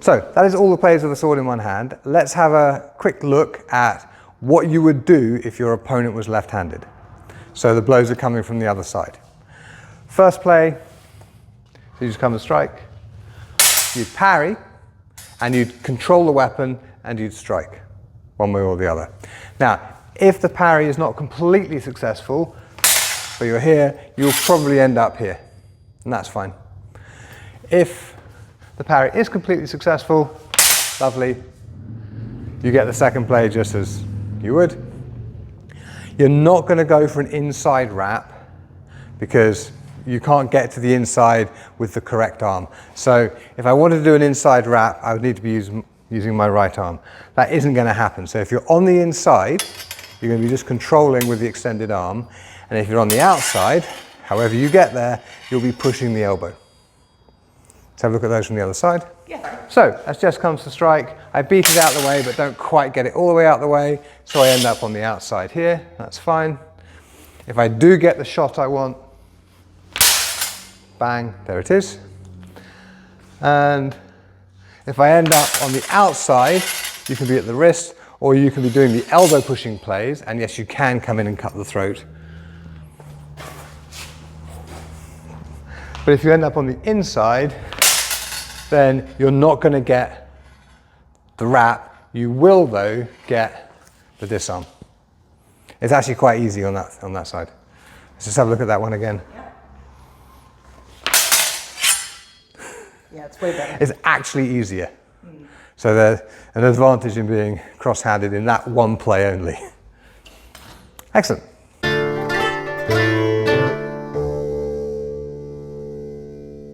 So that is all the plays of the sword in one hand. Let's have a quick look at what you would do if your opponent was left-handed. So the blows are coming from the other side. First play, so you just come and strike. You'd parry, and you'd control the weapon, and you'd strike, one way or the other. Now, if the parry is not completely successful, but you're here, you'll probably end up here, and that's fine. If the parry is completely successful, lovely, you get the second play just as you would. You're not going to go for an inside wrap because you can't get to the inside with the correct arm. So if I wanted to do an inside wrap, I would need to be using my right arm. That isn't going to happen. So if you're on the inside, you're going to be just controlling with the extended arm. And if you're on the outside, however you get there, you'll be pushing the elbow. Let's have a look at those from the other side. Yeah. So as Jess comes to strike, I beat it out the way, but don't quite get it all the way out the way. So I end up on the outside here. That's fine. If I do get the shot I want, bang, there it is. And if I end up on the outside, you can be at the wrist, or you can be doing the elbow pushing plays, and yes, you can come in and cut the throat. But if you end up on the inside, then you're not going to get the wrap. You will, though, get the disarm. It's actually quite easy on that side. Let's just have a look at that one again. Yeah, it's way better. It's actually easier. So there's an advantage in being cross-handed in that one play only. Excellent.